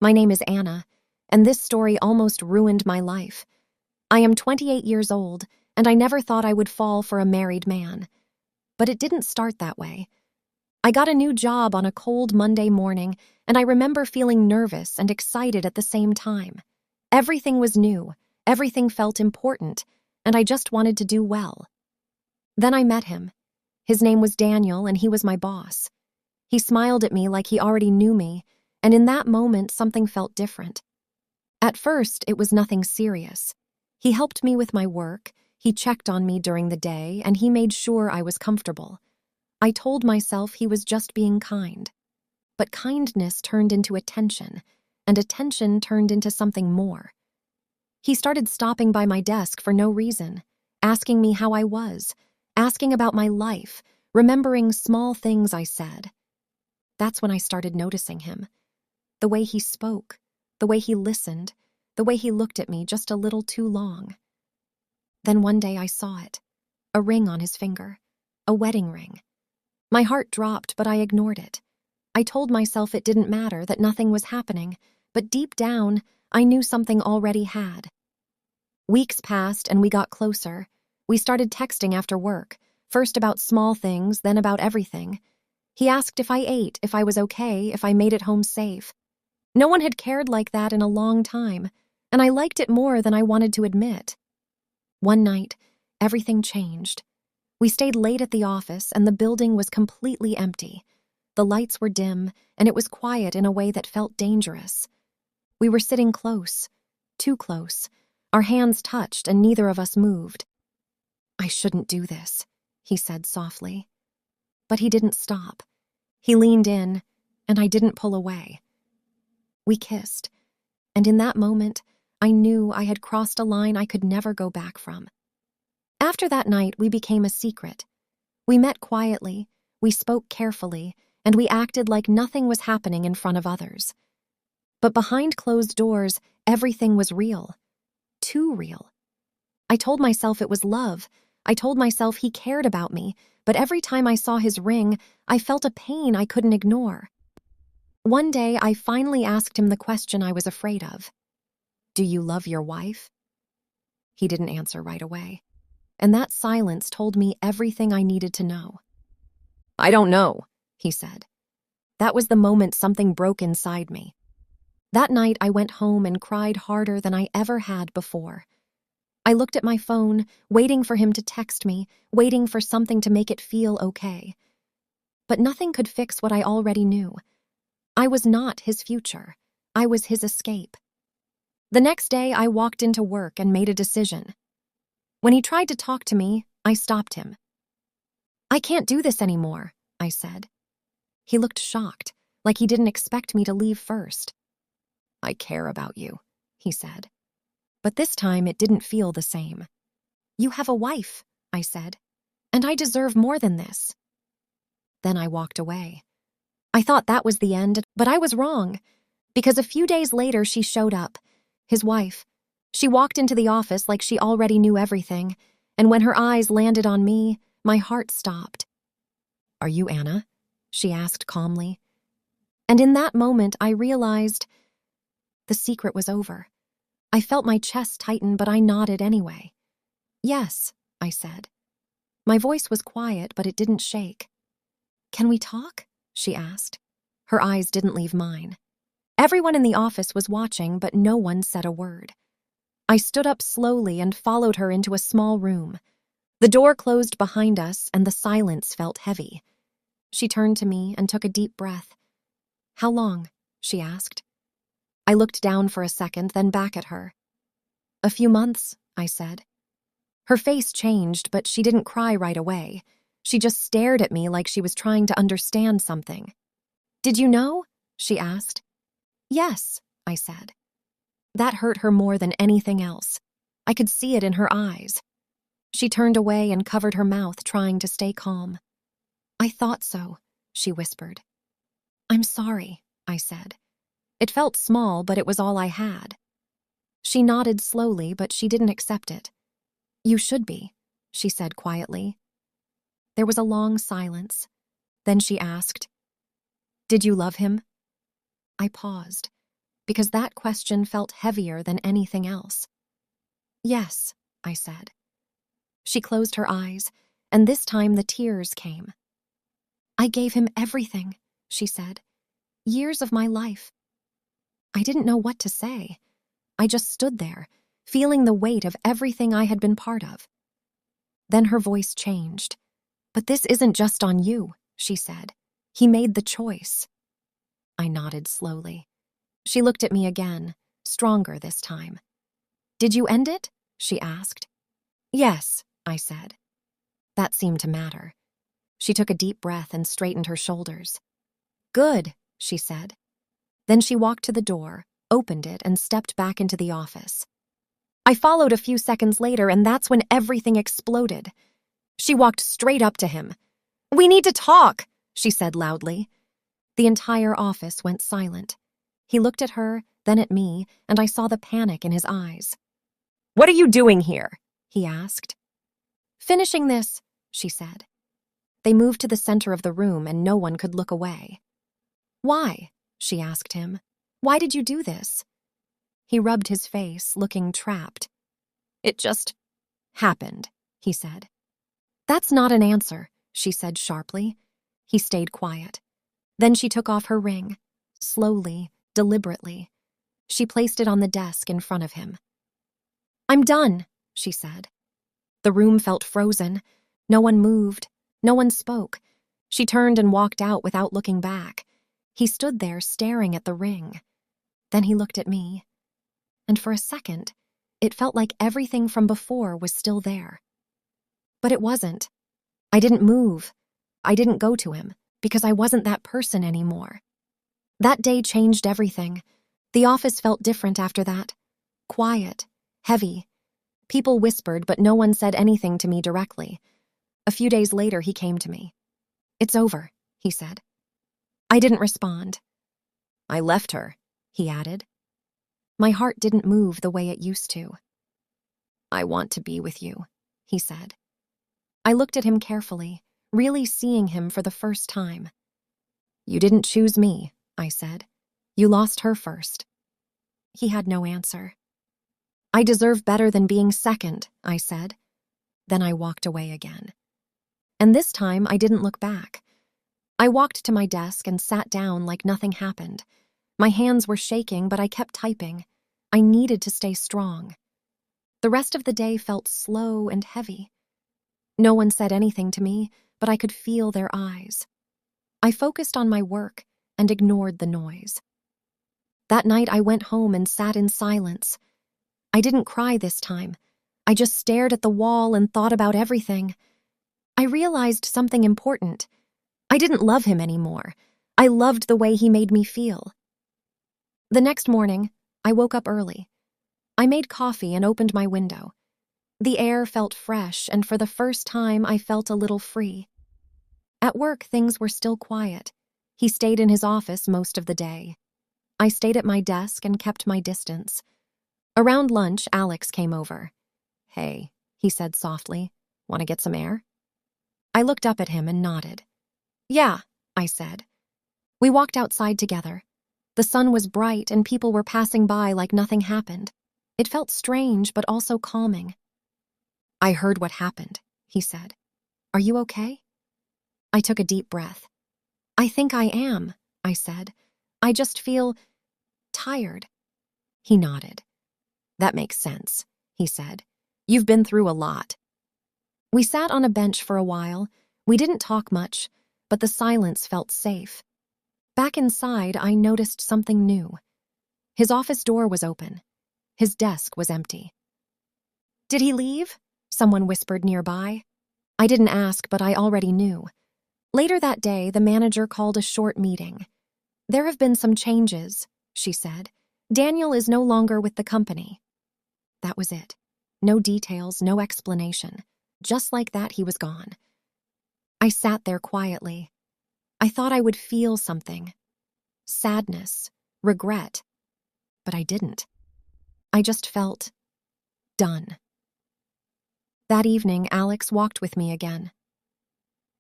My name is Anna, and this story almost ruined my life. I am 28 years old, and I never thought I would fall for a married man. But it didn't start that way. I got a new job on a cold Monday morning, and I remember feeling nervous and excited at the same time. Everything was new, everything felt important, and I just wanted to do well. Then I met him. His name was Daniel, and he was my boss. He smiled at me like he already knew me, and in that moment something felt different. At first, it was nothing serious. He helped me with my work, he checked on me during the day, and he made sure I was comfortable. I told myself he was just being kind. But kindness turned into attention, and attention turned into something more. He started stopping by my desk for no reason, asking me how I was, asking about my life, remembering small things I said. That's when I started noticing him. The way he spoke, the way he listened, the way he looked at me just a little too long. Then one day I saw it, a ring on his finger, a wedding ring. My heart dropped, but I ignored it. I told myself it didn't matter, that nothing was happening, but deep down, I knew something already had. Weeks passed and we got closer. We started texting after work, first about small things, then about everything. He asked if I ate, if I was okay, if I made it home safe. No one had cared like that in a long time, and I liked it more than I wanted to admit. One night, everything changed. We stayed late at the office, and the building was completely empty. The lights were dim, and it was quiet in a way that felt dangerous. We were sitting close, too close. Our hands touched, and neither of us moved. "I shouldn't do this," he said softly. But he didn't stop. He leaned in, and I didn't pull away. We kissed, and in that moment, I knew I had crossed a line I could never go back from. After that night, we became a secret. We met quietly, we spoke carefully, and we acted like nothing was happening in front of others. But behind closed doors, everything was real. Too real. I told myself it was love. I told myself he cared about me, but every time I saw his ring, I felt a pain I couldn't ignore. One day, I finally asked him the question I was afraid of. "Do you love your wife?" He didn't answer right away, and that silence told me everything I needed to know. "I don't know," he said. That was the moment something broke inside me. That night, I went home and cried harder than I ever had before. I looked at my phone, waiting for him to text me, waiting for something to make it feel okay. But nothing could fix what I already knew. I was not his future. I was his escape. The next day, I walked into work and made a decision. When he tried to talk to me, I stopped him. "I can't do this anymore," I said. He looked shocked, like he didn't expect me to leave first. "I care about you," he said. But this time it didn't feel the same. "You have a wife," I said, "and I deserve more than this." Then I walked away. I thought that was the end, but I was wrong, because a few days later she showed up, his wife. She walked into the office like she already knew everything, and when her eyes landed on me, my heart stopped. "Are you Anna?" she asked calmly. And in that moment, I realized the secret was over. I felt my chest tighten, but I nodded anyway. "Yes," I said. My voice was quiet, but it didn't shake. "Can we talk?" she asked. Her eyes didn't leave mine. Everyone in the office was watching, but no one said a word. I stood up slowly and followed her into a small room. The door closed behind us, and the silence felt heavy. She turned to me and took a deep breath. "How long?" she asked. I looked down for a second, then back at her. "A few months," I said. Her face changed, but she didn't cry right away. She just stared at me like she was trying to understand something. "Did you know?" she asked. "Yes," I said. That hurt her more than anything else. I could see it in her eyes. She turned away and covered her mouth, trying to stay calm. "I thought so," she whispered. "I'm sorry," I said. It felt small, but it was all I had. She nodded slowly, but she didn't accept it. "You should be," she said quietly. There was a long silence. Then she asked, "Did you love him?" I paused. because that question felt heavier than anything else. Yes, I said. She closed her eyes, and this time the tears came. I gave him everything, she said. Years of my life. I didn't know what to say. I just stood there, feeling the weight of everything I had been part of. Then her voice changed. But this isn't just on you, she said. He made the choice. I nodded slowly. She looked at me again, stronger this time. Did you end it? She asked. Yes, I said. That seemed to matter. She took a deep breath and straightened her shoulders. Good, she said. Then she walked to the door, opened it, and stepped back into the office. I followed a few seconds later, and that's when everything exploded. She walked straight up to him. We need to talk, she said loudly. The entire office went silent. He looked at her, then at me, and I saw the panic in his eyes. What are you doing here? He asked. Finishing this, she said. They moved to the center of the room, and no one could look away. Why? She asked him. Why did you do this? He rubbed his face, looking trapped. It just happened, he said. That's not an answer, she said sharply. He stayed quiet. Then she took off her ring, slowly, deliberately. She placed it on the desk in front of him. I'm done, she said. The room felt frozen. No one moved. No one spoke. She turned and walked out without looking back. He stood there staring at the ring. Then he looked at me. And for a second, it felt like everything from before was still there. But it wasn't. I didn't move. I didn't go to him, because I wasn't that person anymore. That day changed everything. The office felt different after that. Quiet, heavy. People whispered, but no one said anything to me directly. A few days later, he came to me. It's over, he said. I didn't respond. I left her, he added. My heart didn't move the way it used to. I want to be with you, he said. I looked at him carefully, really seeing him for the first time. You didn't choose me, I said. You lost her first. He had no answer. I deserve better than being second, I said. Then I walked away again. And this time I didn't look back. I walked to my desk and sat down like nothing happened. My hands were shaking, but I kept typing. I needed to stay strong. The rest of the day felt slow and heavy. No one said anything to me, but I could feel their eyes. I focused on my work and ignored the noise. That night I went home and sat in silence. I didn't cry this time. I just stared at the wall and thought about everything. I realized something important. I didn't love him anymore. I loved the way he made me feel. The next morning, I woke up early. I made coffee and opened my window. The air felt fresh, and for the first time, I felt a little free. At work, things were still quiet. He stayed in his office most of the day. I stayed at my desk and kept my distance. Around lunch, Alex came over. Hey, he said softly, want to get some air? I looked up at him and nodded. Yeah, I said. We walked outside together. The sun was bright and people were passing by like nothing happened. It felt strange, but also calming. I heard what happened, he said. Are you okay? I took a deep breath. I think I am, I said. I just feel tired. He nodded. That makes sense, he said. You've been through a lot. We sat on a bench for a while. We didn't talk much, but the silence felt safe. Back inside, I noticed something new. His office door was open. His desk was empty. Did he leave? Someone whispered nearby. I didn't ask, but I already knew. Later that day, the manager called a short meeting. There have been some changes, she said. Daniel is no longer with the company. That was it. No details, no explanation. Just like that, he was gone. I sat there quietly. I thought I would feel something. Sadness, regret. But I didn't. I just felt done. That evening, Alex walked with me again.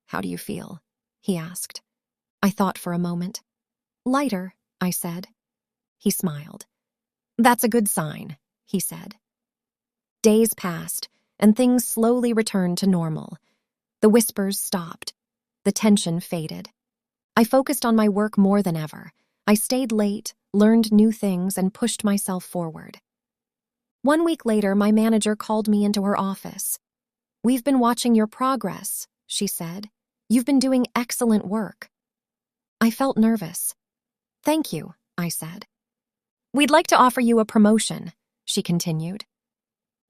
How do you feel? He asked. I thought for a moment. Lighter, I said. He smiled. That's a good sign, he said. Days passed, and things slowly returned to normal. The whispers stopped. The tension faded. I focused on my work more than ever. I stayed late, learned new things, and pushed myself forward. 1 week later, my manager called me into her office. We've been watching your progress, she said. You've been doing excellent work. I felt nervous. Thank you, I said. We'd like to offer you a promotion, she continued.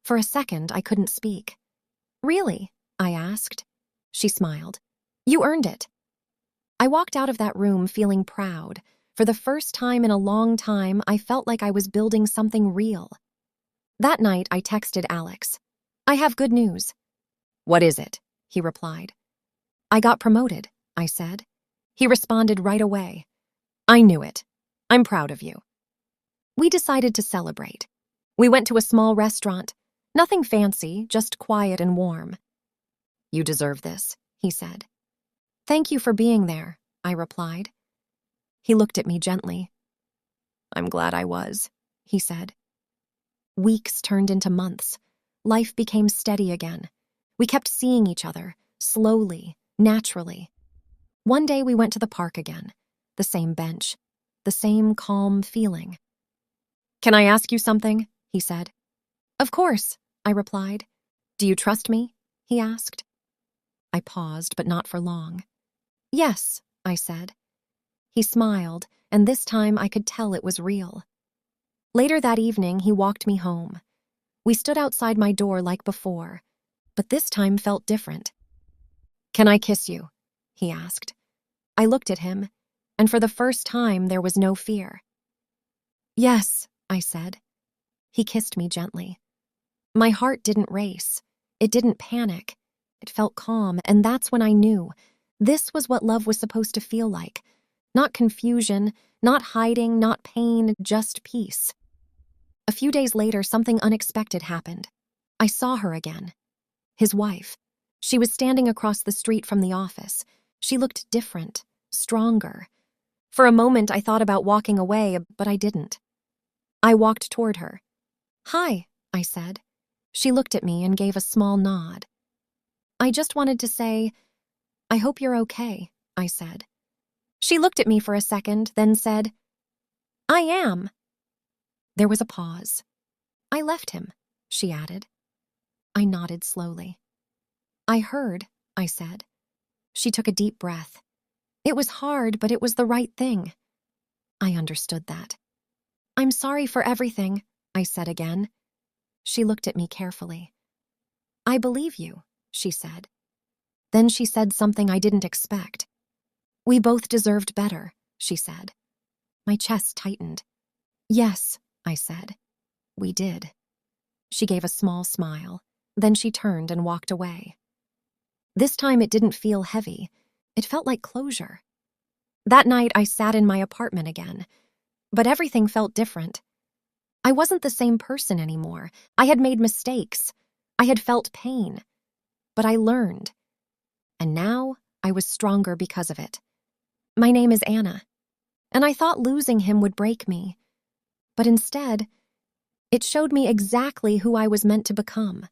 For a second, I couldn't speak. Really? I asked. She smiled. You earned it. I walked out of that room feeling proud. For the first time in a long time, I felt like I was building something real. That night, I texted Alex. I have good news. What is it? He replied. I got promoted, I said. He responded right away. I knew it. I'm proud of you. We decided to celebrate. We went to a small restaurant. Nothing fancy, just quiet and warm. You deserve this, he said. Thank you for being there, I replied. He looked at me gently. I'm glad I was, he said. Weeks turned into months. Life became steady again. We kept seeing each other, slowly, naturally. One day we went to the park again. The same bench, the same calm feeling. Can I ask you something? He said. Of course, I replied. Do you trust me? He asked. I paused, but not for long. Yes, I said. He smiled, and this time I could tell it was real. Later that evening, he walked me home. We stood outside my door like before, but this time felt different. Can I kiss you? He asked. I looked at him, and for the first time there was no fear. Yes, I said. He kissed me gently. My heart didn't race. It didn't panic. It felt calm, and that's when I knew this was what love was supposed to feel like. Not confusion, not hiding, not pain, just peace. A few days later, something unexpected happened. I saw her again. His wife. She was standing across the street from the office. She looked different, stronger. For a moment, I thought about walking away, but I didn't. I walked toward her. Hi, I said. She looked at me and gave a small nod. I just wanted to say, I hope you're okay, I said. She looked at me for a second, then said, I am. There was a pause. I left him, she added. I nodded slowly. I heard, I said. She took a deep breath. It was hard, but it was the right thing. I understood that. I'm sorry for everything, I said again. She looked at me carefully. I believe you, she said. Then she said something I didn't expect. We both deserved better, she said. My chest tightened. Yes, I said. We did. She gave a small smile. Then she turned and walked away. This time it didn't feel heavy. It felt like closure. That night I sat in my apartment again, but everything felt different. I wasn't the same person anymore. I had made mistakes. I had felt pain. But I learned. And now I was stronger because of it. My name is Anna, and I thought losing him would break me. But instead, it showed me exactly who I was meant to become.